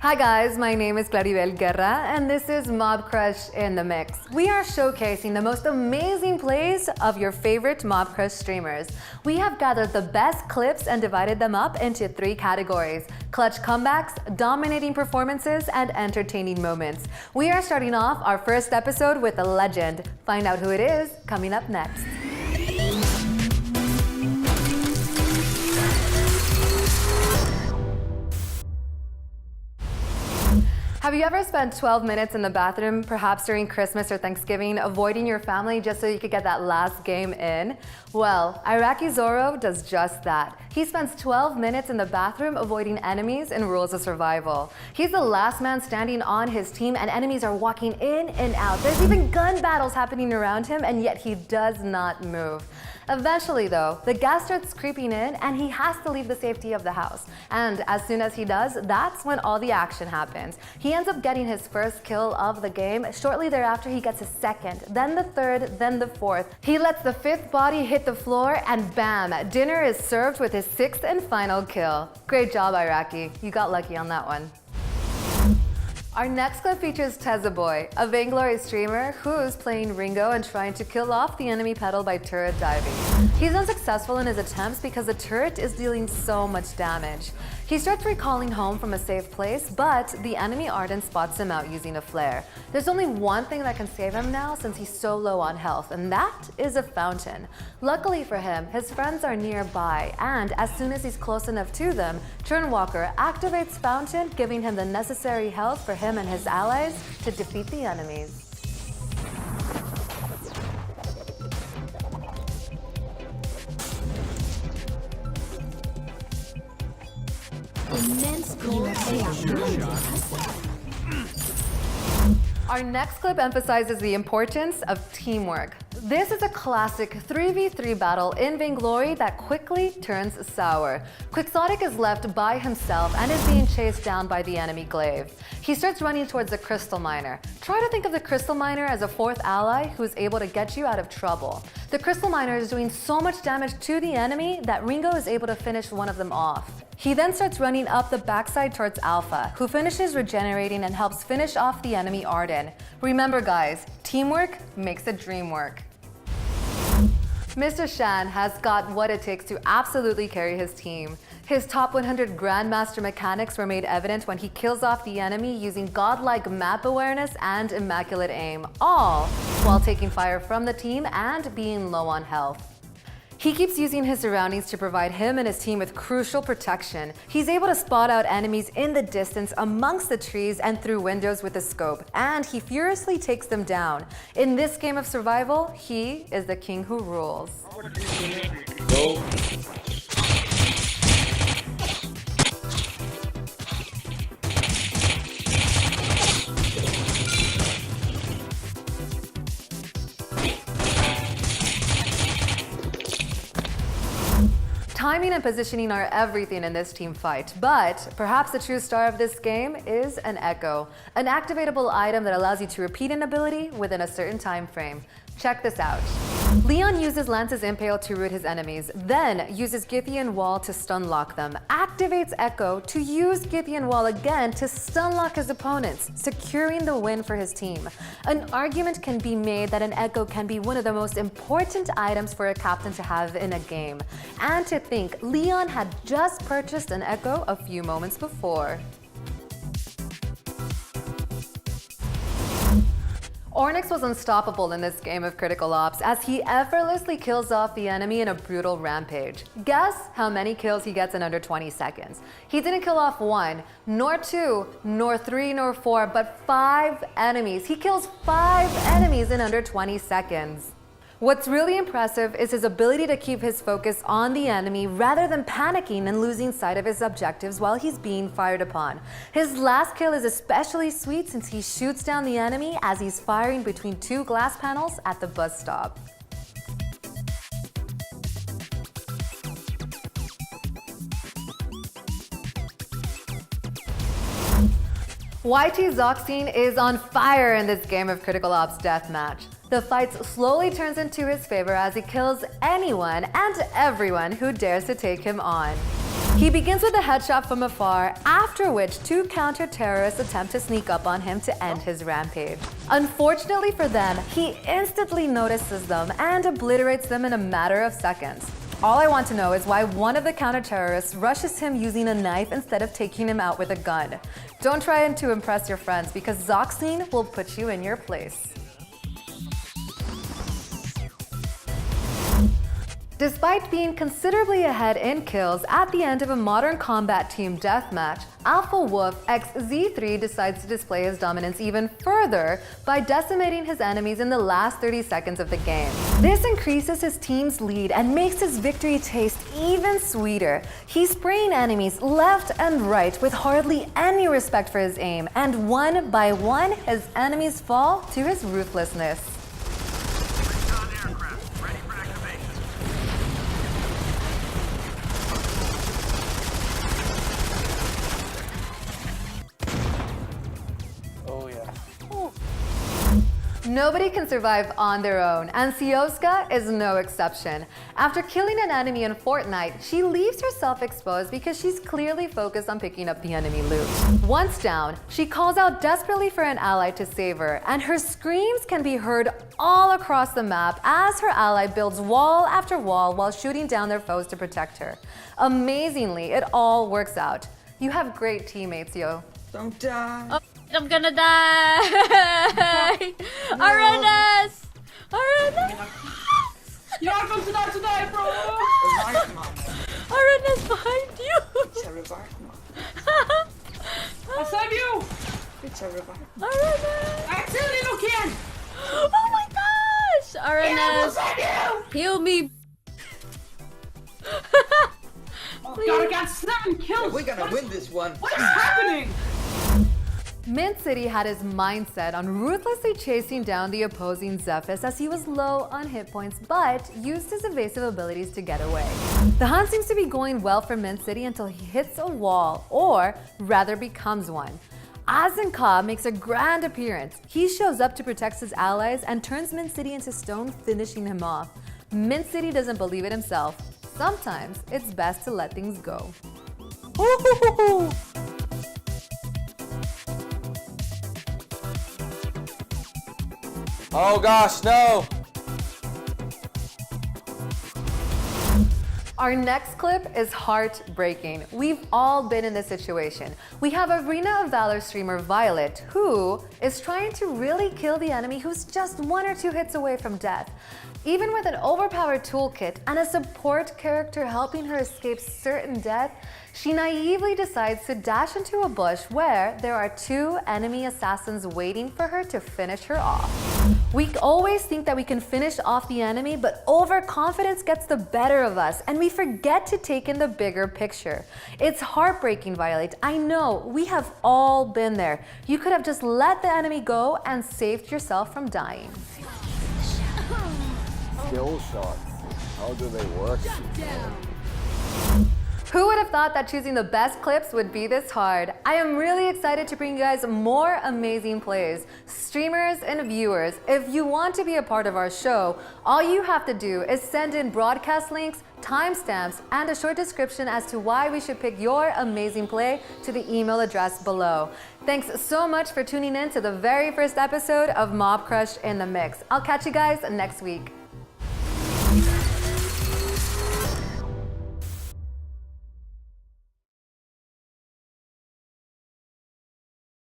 Hi guys, my name is Claribel Guerra and this is Mobcrush in the Mix. We are showcasing the most amazing plays of your favorite Mobcrush streamers. We have gathered the best clips and divided them up into 3 categories: clutch comebacks, dominating performances, and entertaining moments. We are starting off our first episode with a legend. Find out who it is coming up next. Have you ever spent 12 minutes in the bathroom, perhaps during Christmas or Thanksgiving, avoiding your family just so you could get that last game in? Well, Iraqi Zorro does just that. He spends 12 minutes in the bathroom avoiding enemies in Rules of Survival. He's the last man standing on his team and enemies are walking in and out. There's even gun battles happening around him and yet he does not move. Eventually though, the gas starts creeping in and he has to leave the safety of the house. And as soon as he does, that's when all the action happens. He ends up getting his first kill of the game. Shortly thereafter, he gets his second, then the third, then the fourth. He lets the 5th body hit the floor and bam, dinner is served with his 6th and final kill. Great job, Iraqi. You got lucky on that one. Our next clip features Boy, a Vainglory streamer who's playing Ringo and trying to kill off the enemy pedal by turret diving. He's unsuccessful in his attempts because the turret is dealing so much damage. He starts recalling home from a safe place, but the enemy Arden spots him out using a flare. There's only one thing that can save him now since he's so low on health, and that is a fountain. Luckily for him, his friends are nearby, and as soon as he's close enough to them, Turnwalker activates Fountain, giving him the necessary health for him and his allies to defeat the enemies. Immense goal Our next clip emphasizes the importance of teamwork. This is a classic 3v3 battle in Vainglory that quickly turns sour. Quixotic is left by himself and is being chased down by the enemy glaive. He starts running towards the crystal miner. Try to think of the crystal miner as a 4th ally who's able to get you out of trouble. The crystal miner is doing so much damage to the enemy that Ringo is able to finish one of them off. He then starts running up the backside towards Alpha, who finishes regenerating and helps finish off the enemy Arden. Remember guys, teamwork makes the dream work. Mr. Shan has got what it takes to absolutely carry his team. His top 100 Grandmaster mechanics were made evident when he kills off the enemy using godlike map awareness and immaculate aim, all while taking fire from the team and being low on health. He keeps using his surroundings to provide him and his team with crucial protection. He's able to spot out enemies in the distance amongst the trees and through windows with a scope, and he furiously takes them down. In this game of survival, he is the king who rules. Go. Timing and positioning are everything in this team fight, but perhaps the true star of this game is an Echo, an activatable item that allows you to repeat an ability within a certain time frame. Check this out. Leon uses Lance's Impale to root his enemies, then uses Gythian Wall to stunlock them, activates Echo to use Gythian Wall again to stunlock his opponents, securing the win for his team. An argument can be made that an Echo can be one of the most important items for a captain to have in a game. And to think, Leon had just purchased an Echo a few moments before. Onix was unstoppable in this game of Critical Ops as he effortlessly kills off the enemy in a brutal rampage. Guess how many kills he gets in under 20 seconds. He didn't kill off 1, nor 2, nor 3, nor 4, but 5 enemies. He kills 5 enemies in under 20 seconds. What's really impressive is his ability to keep his focus on the enemy rather than panicking and losing sight of his objectives while he's being fired upon. His last kill is especially sweet since he shoots down the enemy as he's firing between 2 glass panels at the bus stop. Whitey Zoxine is on fire in this game of Critical Ops Deathmatch. The fight slowly turns into his favor as he kills anyone and everyone who dares to take him on. He begins with a headshot from afar, after which 2 counter-terrorists attempt to sneak up on him to end his rampage. Unfortunately for them, he instantly notices them and obliterates them in a matter of seconds. All I want to know is why one of the counter-terrorists rushes him using a knife instead of taking him out with a gun. Don't try to impress your friends because Zoxine will put you in your place. Despite being considerably ahead in kills at the end of a Modern Combat Team deathmatch, Alpha Wolf x Z3 decides to display his dominance even further by decimating his enemies in the last 30 seconds of the game. This increases his team's lead and makes his victory taste even sweeter. He's spraying enemies left and right with hardly any respect for his aim, and one by one his enemies fall to his ruthlessness. Nobody can survive on their own, and Sioska is no exception. After killing an enemy in Fortnite, she leaves herself exposed because she's clearly focused on picking up the enemy loot. Once down, she calls out desperately for an ally to save her, and her screams can be heard all across the map as her ally builds wall after wall while shooting down their foes to protect her. Amazingly, it all works out. You have great teammates, yo. Don't die. Oh, I'm gonna die! Arenas! Arenas! You're not going to die, bro! Revive, mom. Arenas behind you! It's a revive, mom. I'll save you! It's a revive. Arenas! I accidentally no can! Oh my gosh! Arenas! Heal me! Oh god, I got 7 kills! We're gonna win this one. What is happening? Mint City had his mindset on ruthlessly chasing down the opposing Zephyrus as he was low on hit points, but used his evasive abilities to get away. The hunt seems to be going well for Mint City until he hits a wall, or rather becomes one. Cobb makes a grand appearance. He shows up to protect his allies and turns Mint City into stone, finishing him off. Mint City doesn't believe it himself. Sometimes it's best to let things go. Ooh. Oh gosh, no! Our next clip is heartbreaking. We've all been in this situation. We have Arena of Valor streamer Violet, who is trying to really kill the enemy who's just 1 or 2 hits away from death. Even with an overpowered toolkit and a support character helping her escape certain death, she naively decides to dash into a bush where there are 2 enemy assassins waiting for her to finish her off. We always think that we can finish off the enemy, but overconfidence gets the better of us and we forget to take in the bigger picture. It's heartbreaking, Violet. I know, we have all been there. You could have just let the enemy go and saved yourself from dying. Skill shots. How do they work? Who would have thought that choosing the best clips would be this hard? I am really excited to bring you guys more amazing plays. Streamers and viewers, if you want to be a part of our show, all you have to do is send in broadcast links, timestamps, and a short description as to why we should pick your amazing play to the email address below. Thanks so much for tuning in to the very first episode of Mobcrush in the Mix. I'll catch you guys next week.